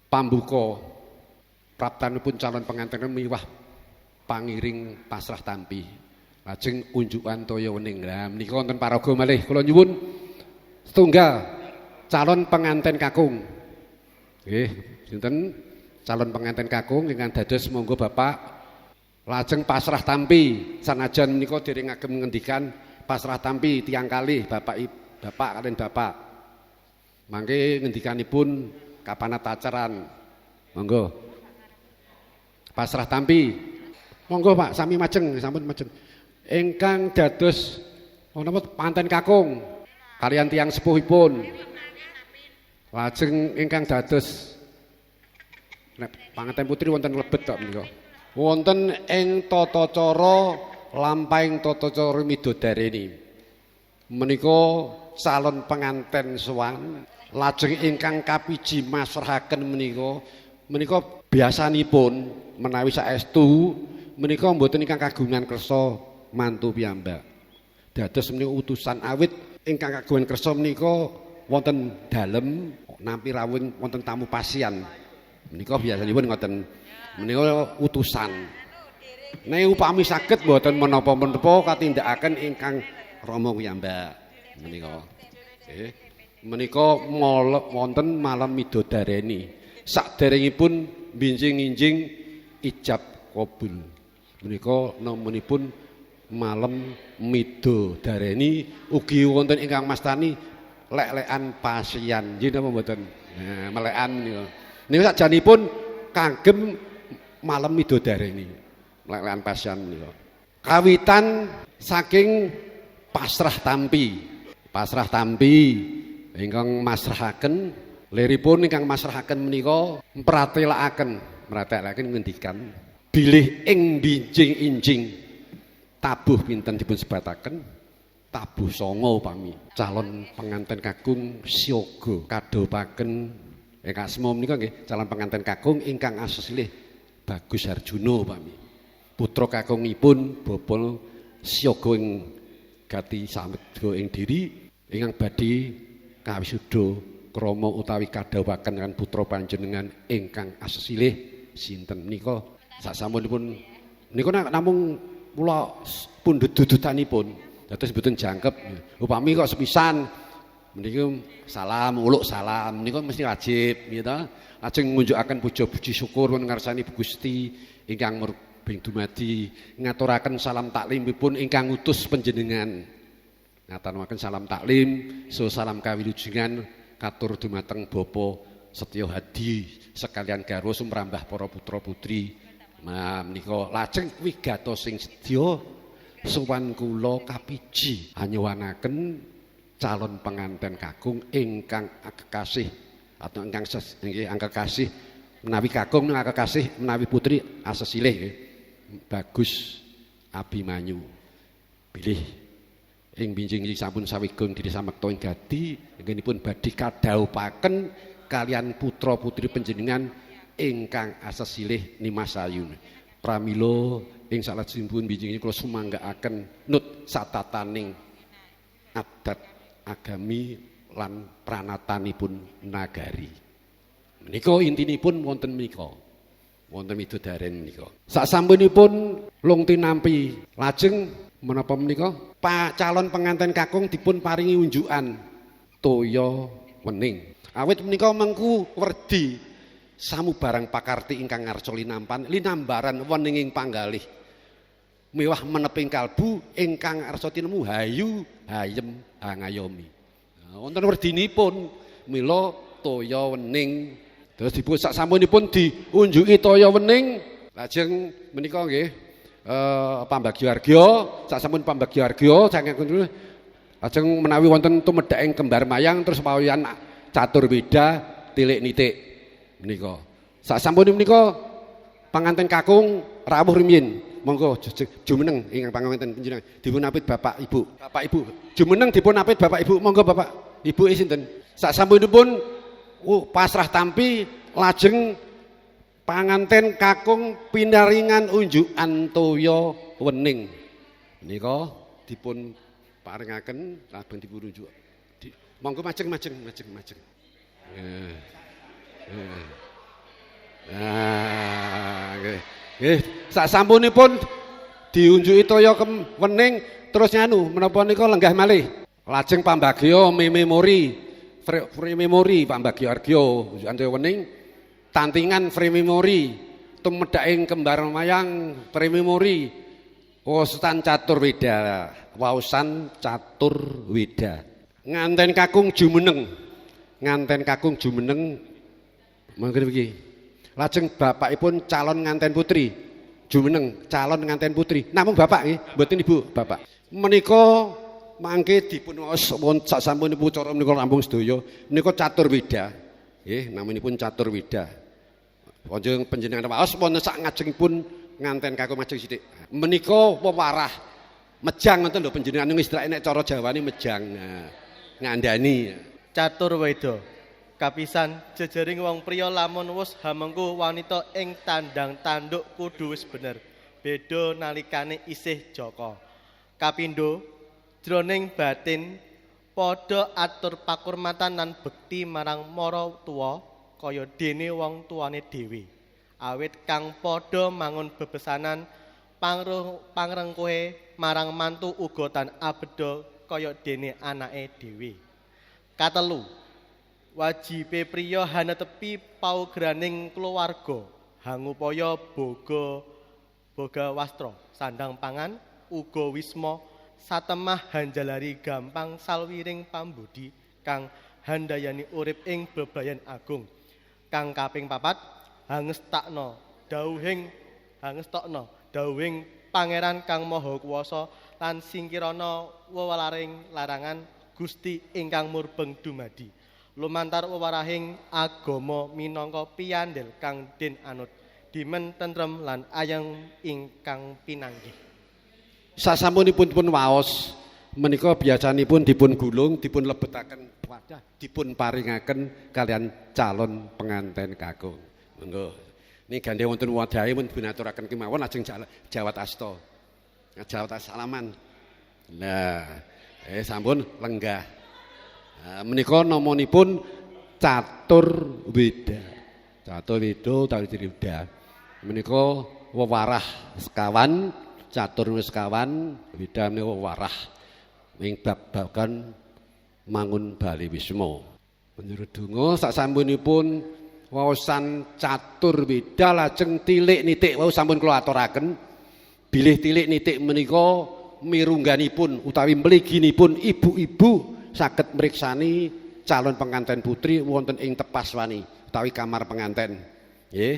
pambuka praptanipun calon pengantin miwah pangiring pasrah tampi. Lajeng unjukan toya wening. Lah menika wonten paraga malih kula nyuwun setunggal calon pengantin kakung. Nggih, sinten calon pengantin kakung ingkang dados monggo Bapak lajeng pasrah tampi. Sanajan menika dereng ngagem ngendikan pasrah tampi tiyang kalih bapak kaliyan bapak. Mangke ngendikanipun kapanat acaran. Monggo. Pasrah tampi. Monggo Pak, sami majeng, sampun majeng. Ingkang dados napa panten kakung kaliyan tiyang sepuhipun. Lajeng ingkang dados nek panganten putri wonten lebet tok menika. Wonten ing tata cara lampahing tata cara midodareni. Menika calon penganten sowan lajeng ingkang kapiji masrahaken menika biasanipun menawi saestu menika mboten ingkang kagungan kersa mantu piyambak. Dados menika utusan awit ingkang kagungan kersa menika wonten dalem nampi rawuh wonten tamu pasien. Menika biasanipun ngoten. Menika utusan. Nek upami saged mboten menapa-menapa katindakaken ingkang rama piyambak. Menika. Nggih. Menika wonten malam midodareni. Saderengipun binjing-injing ijab kabul. Menika namanipun malam midodareni ugi wonten ingkang mastani lek-lekan pasian. Nggih napa mboten? Nah, melekan niku. Niku sajanipun kagem malam midodareni. Lek-lekan pasian niku. Kawitan saking pasrah tampi. Pasrah tampi ingkang masrahaken liripun ingkang masrahaken menika mratelakaken ngendikan bilih ing binjing-injing tabuh pinten dipun sebataken tabuh 9 upami calon pengantin kakung siaga kadhapaken ingkang asma menika nggih calon pengantin kakung ingkang asesilih Bagus Harjuna upami putra kakungipun bapa siaga ing gati samedya ing diri ingkang badhe kawisuda krama utawi kadhawaken kan putra panjenengan ingkang asesilih sinten menika sasampunipun nika namung kula pundhut dudutanipun dados mboten jangkep upami kok sepisan menika salam uluk salam menika mesti wajib nggih ta lajeng ngunjukaken puja-puji syukur ngersani Gusti ingkang murbing dumadi ngaturaken salam taklimipun ingkang utus panjenengan ngaturaken salam taklim so salam kawilujengan katur dumateng Bapa Setya Hadi sekalian garwa sumrambah para putra putri. Nah menika lajeng wigatos sing sedya sowan kula kapiji anyuwunaken calon pengantin kakung ingkang kekasih atau ingkang kekasih menawi kakung menawi kekasih menawi putri asesilih Bagus Abimanyu. Bilih ing binjing sampun sawigung diri samekta ing gati inggenipun badhe kadhaupaken kalian putra putri panjenengan ingkang asesilih Nimasayu. Pramila ing salajengipun binjing kula sumanggaaken nut satataning adat agami lan pranatanipun nagari. Menika intinipun wonten menika. Wonten midodaren menika. Sasampunipun lung tinampi lajeng menapa menika calon pengantin kakung dipun paringi unjukan toya wening. Awit menika mengku werdi samubarang pakarti ingkang ngarsa linambaran weninging panggalih. Miwah meneping kalbu ingkang ngarsa tinemu hayu hayem hangayomi. Wonten werdinipun mila toya wening. Terus dipun sasampunipun diunjuki toya wening lajeng menika nggih pambagyawarga sasampun pambagyawarga saking lajeng menawi wonten tumedhaking kembar mayang terus pawiyan catur beda tilik nitik menika sasampunipun menika panganten kakung rawuh rumiyin monggo jumeneng ingkang panganten panjenengan dipun apit bapak ibu jumeneng dipun apit bapak ibu monggo bapak ibu sinten sasampunipun pasrah tampi lajeng panganten kakung pinaringan unjukan toya wening menika dipun paringaken lajeng dipun unjuk monggo majeng Nah, nggih. Nggih, sasampunipun diunjuki toya wening terus nganu menapa nika lenggah malih. Lajeng pambagya free memori pambagya argya unjukan toya wening tantingan free memory tumedhaking kembar mayang free memory waosan catur weda nganten kakung jumeneng mangke iki lajeng bapakipun calon nganten putri jumeneng calon nganten putri namung bapak nggih mboten ibu bapak menika mangke dipun waos sasampunipun cara menika rampung sedaya menika catur weda nggih namanipun catur weda kanjeng panjenengan waos wonten sak ngajengipun nganten kakung majeng sithik menika wewarah mejang ngoten lho panjenengan ngistilake nek cara Jawane mejang ngandani catur weda kapisan jejaring wong priya lamun wis hamengku wanita ing tandang tanduk kudu wis bener beda nalikane isih jaka kapindho jroning batin padha atur pakurmatan lan bekti marang mara tuwa kaya dene wong tuane dhewe awit kang padha mangun bebesanan pangrengkuhe marang mantu uga tan abeda kaya dene anake dhewe katelu wajibe priya hanetepi paugraning kulawarga hangupaya boga wastra sandang pangan uga wisma satemah hanjalari gampang salwiring pambudi kang handayani urip ing bebrayan agung kang kaping 4 hangestokno dawuhing pangeran kang maha kuwasa lan singkirana wewalaring larangan Gusti ingkang murbeng dumadi lumantar wewarahing agama minangka piyandel kang den anut dimen tentrem lan ayang ingkang pinanggih. Sasampunipun pun waos menika biasanipun dipun gulung dipun lebetaken wadah dipun paringaken kalian calon penganten kakung monggo niki gandhe wonten wadahe pun binaturaken kemawon lajeng jawat asta jawat salaman nah sampun lenggah menika namanipun catur weda menika wewarah sekawan catur sekawan weda menika wewarah ing babagan mangun bali wisma menurut donga sasampunipun waosan catur weda lajeng tilik nitik wau sampun kula aturaken bilih tilik nitik menika mirungganipun utawi mliginipun ibu-ibu saged mriksani calon penganten putri wonten ing tepaswani utawi kamar penganten nggih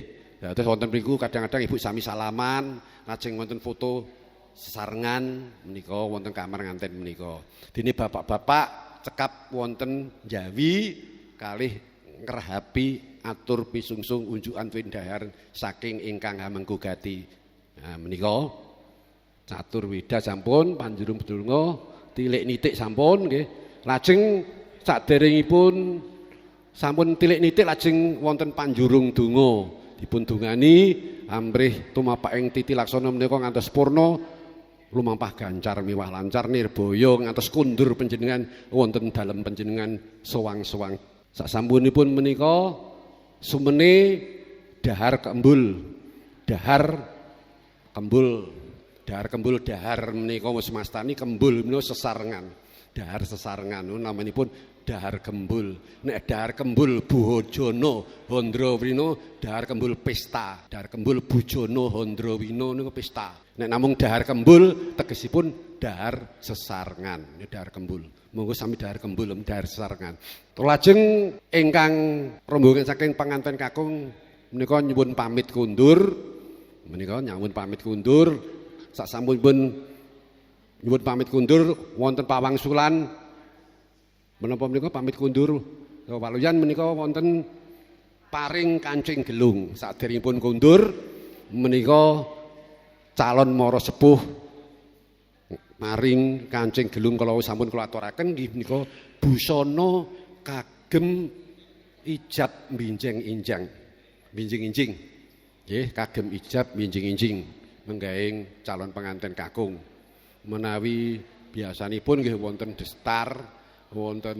terus wonten mriku kadang-kadang ibu sami salaman lajeng wonten foto sesarengan menika wonten kamar penganten menika dene bapak-bapak cekap wonten njawi kalih ngrahapi atur pisungsung unjukan windahar saking ingkang hamengku gati menika catur weda sampun panjenengan bedulunga tilik nitik sampun nggih lajeng saderengipun sampun tilik nitik lajeng wonten panjurung donga dipun dungani amrih tumapaking titi laksana menika ngantos purna lumampah gancar miwah lancar nirbaya ngantos kundur panjenengan wonten dalem panjenengan sowang-sowang sasampunipun menika sumene dahar kembul dahar menika wis mastani kembul menika sesarengan dahar sesarengan namanipun dahar kembul nek dahar kembul Buhojono Handrawina dahar kembul pesta dahar kembul Bujono Handrawina niku pesta nek namung dahar kembul tegesipun dahar sesarengan dahar kembul monggo sami dahar kembul dahar sesarengan lajeng ingkang rombongan saking penganten kakung menika nyuwun pamit kundur sasampunipun nyuwun pamit kundur wonten pawangsulan menapa menika pamit kundur waluyan menika wonten paring kancing gelung saderengipun kundur menika calon mara sepuh maring kancing gelung kala sampun kula aturaken nggih menika busana kagem ijab binjing-injing nggih kagem ijab binjing-injing menggaing calon penganten kakung menawi biasanipun nggih wonten destar wonten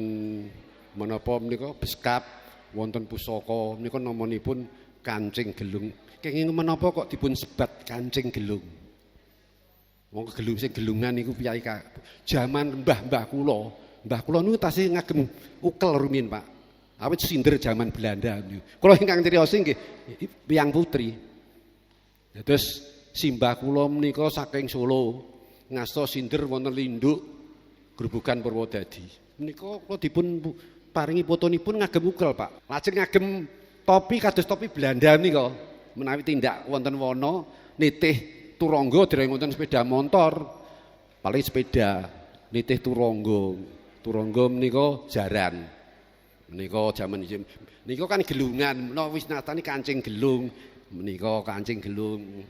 menapa menika beskap wonten pusaka menika namanipun Kancing Gelung. Kenging menapa kok dipun sebat Kancing Gelung? Wong gelung sing gelungan niku piyai jaman mbah-mbah kula. Mbah kula niku tasih ngagem ukel rumiyin, Pak. Awit sinder jaman Belanda niku. Kula ingkang criyos nggih tiyang putri. Terus simbah kula menika saking Solo ngasta sinder wonten Linduk Grubugan Purwodadi. Menika kula dipun paringi fotonipun ngagem ukel, Pak. Lajeng ngagem topi kados topi Belanda menika. Menawi tindak wonten wana nitih turangga dereng wonten sepeda motor. Paling sepeda nitih turangga menika jaran. Menika jaman menika kan gelungan, menawa wis natani kancing gelung. Menika kancing gelung.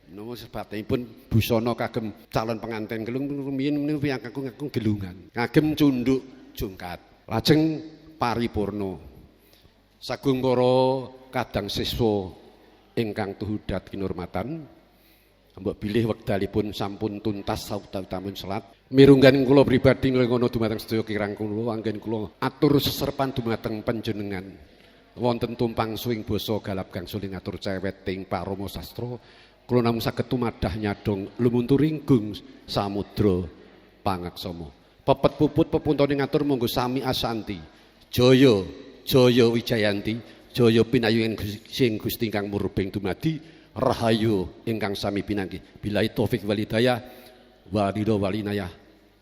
Menawa sebabipun busana kagem calon pengantin gelung rumiyin menika kakung gelungan. Kagem cunduk jungkat. Lajeng paripurna. Sagung para kadang siswa ingkang tuhudat kinurmatan. Mbok bilih wekdalipun sampun tuntas sautamun salat. Mirunggan kula pribadi nglengana dumateng sedaya kirang kula anggen kula atur seserpan dumateng panjenengan. Wonten tumpang suing basa galap gangsul ngatur cewet ting parama sastra. Kula namung saged tumadah nyadong lumunturinggung samudra pangaksama. Pepet puput pepuntone ngatur monggo sami asanti. Jaya jaya wijayanti, jaya pinayungan sing Gusti ingkang murubing dumadi. Rahayu ingkang sami pinanggih. Billahi taufik wal hidayah wa ridho wal inayah.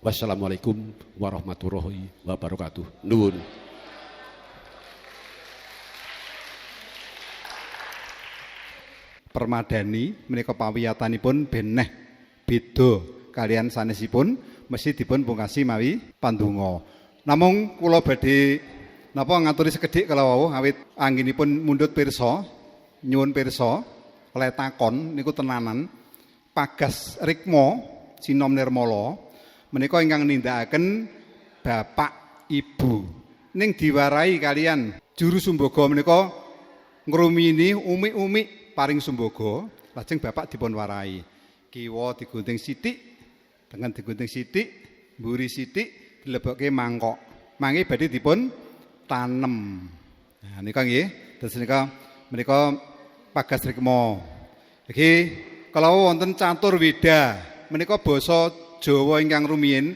Wassalamualaikum warahmatullahi wabarakatuh. Nuwun. Permadani menika pawiyatanipun beneh beda kalian sanesipun mesti dipun pungkasi mawi pandonga. Namung kula badhe napa ngaturi sekedhik kala wau awit anggenipun mundhut pirsa nyuwun pirsa oleh takon niku tenanan Pagas Rikma Sinom Nirmala menika ingkang nindakaken bapak ibu ning diwarai kalian juru sumbaga menika ngrumini umi-umi paring sumbaga lajeng bapak dipun warai kiwa digunting sithik dengan digunting sithik mburi sithik dilebokke mangkok mangke badhe dipun tanem. Nah nika nggih terus menika Pagas Rikma. Iki kalau wonten catur weda menika basa Jawa ingkang rumiyin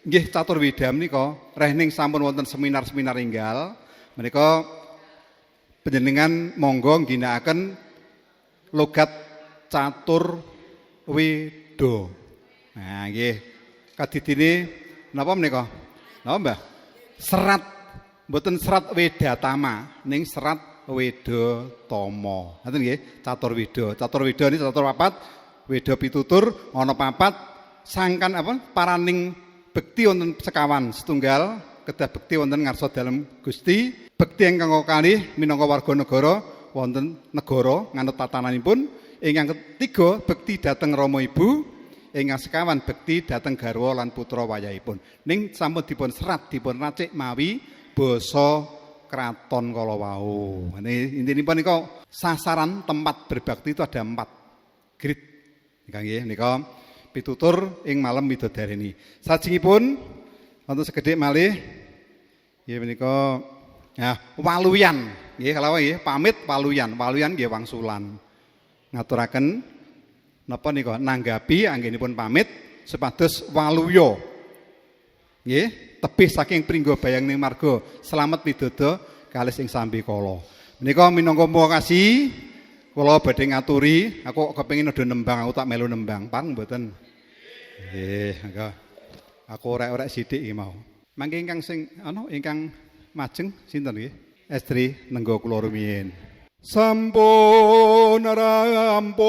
nggih catur weda menika reh ning sampun wonten seminar-seminar enggal menika panjenengan monggo ngginakaken logat catur weda. Nah nggih kadidine napa menika? Napa Mbah? Serat mboten serat Wedatama ning serat Wedatama. Ngoten nggih, catur weda. Catur weda niki catur papat, weda pitutur ana papat sangkan apa paraning bekti wonten sekawan setunggal kedah bekti wonten ngarsa dalem Gusti, bekti ingkang kalih minangka warga negara wonten negara nganut tatananipun, ingkang ketiga bekti dhateng Rama Ibu, ingkang sekawan bekti dhateng garwa lan putra wayahipun. Ning sampun dipun serat dipun racik mawi basa kraton kala wau. Ini intinipun nika sasaran tempat berbakti itu ada 4. Grit. Nika nggih nika pitutur ing malam midodareni. Sajengipun wonten sekedhik malih nggih menika waluyan. Nggih kala nggih pamit waluyan. Waluyan nggih wangsulan. Ngaturaken napa nika nanggapi anggenipun pamit supados waluya. Nggih tebih saking pringgo bayang ning marga slamet widodo kalih sing sambi kala. Menika minangka makasih kula badhe ngaturi, aku kepengin nedha nembang, aku tak melu nembang, pang mboten. Nggih, monggo. Aku orek-orek sithik iki mau. Mangke ingkang sing ingkang majeng sinten nggih? Estri nenggo kula rumiyin. Sampun rampung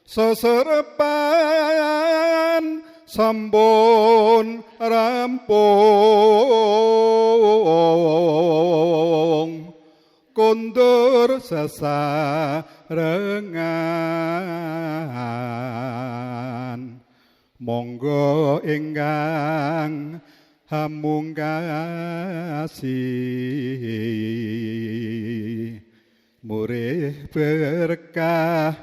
seserepan sampun rampung kondur sesarengan monggo ingkang hamungkasi murih berkah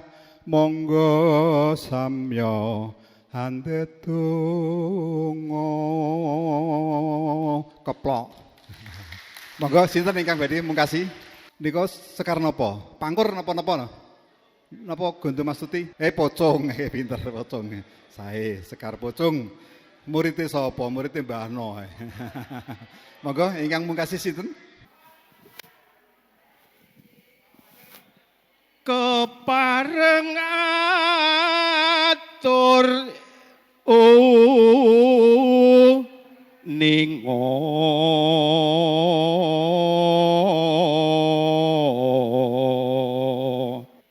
monggo samya handedonga keplok. Monggo sinten ingkang badhe mungkasi? Nika Sekar napa? Pangkur napa-napa no? Napa Gondo Mastuti? Pocong, pinter Pocong. Sae Sekar Pocong. Muridé sapa? Muridé Mbah No. Monggo ingkang mungkasi sinten? Kepareng atur ningo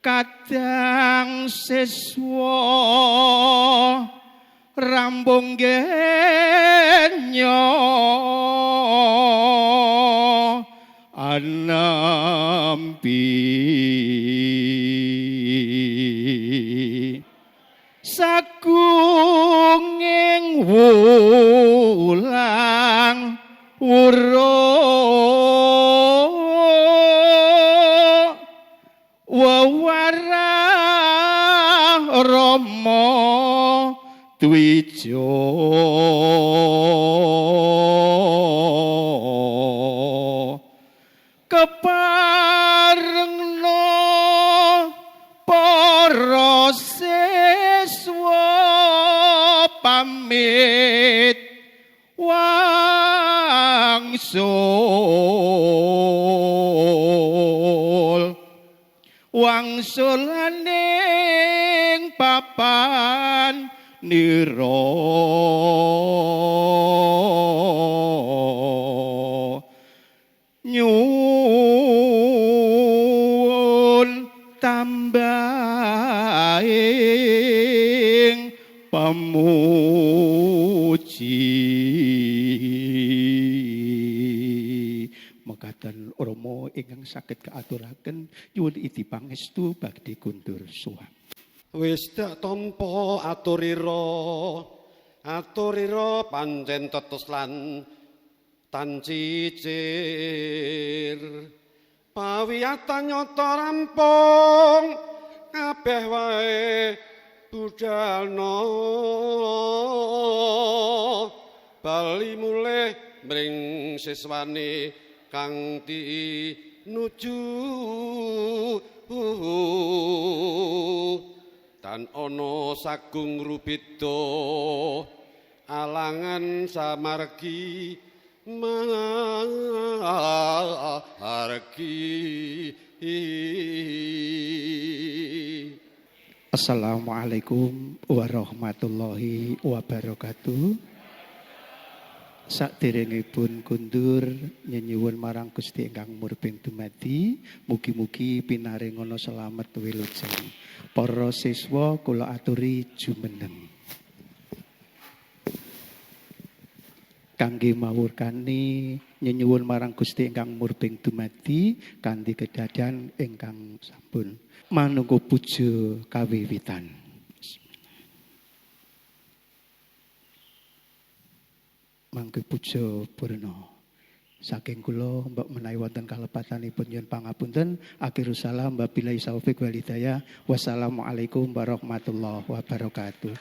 kadang siswa rambung genyo anampi sagunging wulang uruk wewarah Rama Dwija keparengno para siswa pamit wangsulaning papan nira nyuwun tambahing pamuji mekaten Rama ingkang saged kaaturaken nyuwun idi pangestu badhe kundur suwang. Wis dak tampa aturira pancen tetes lan tan cicir pawiyatan nyata rampung kabeh wae budalna bali mulih mring siswane kang nuju tan ana sagung rubeda alangan samargi margi. Assalamualaikum warahmatullahi wabarakatuh. Saderengipun kundur nyenyuwun marang Gusti ingkang murbeng dumadi, mugi-mugi pinaringana slamet wilujeng. Para siswa kula aturi jumeneng. Kangge mawurkani nyenyuwun marang Gusti ingkang murbeng dumadi kanthi kedadan ingkang sampun manungga puja kawiwitan. Mangke puja purna. Saking kula mbok menawi wonten kalepatanipun nyuwun pangapunten. Akhirus salam wabillahi taufik wal hidayah. Wassalamualaikum warahmatullahi wabarakatuh.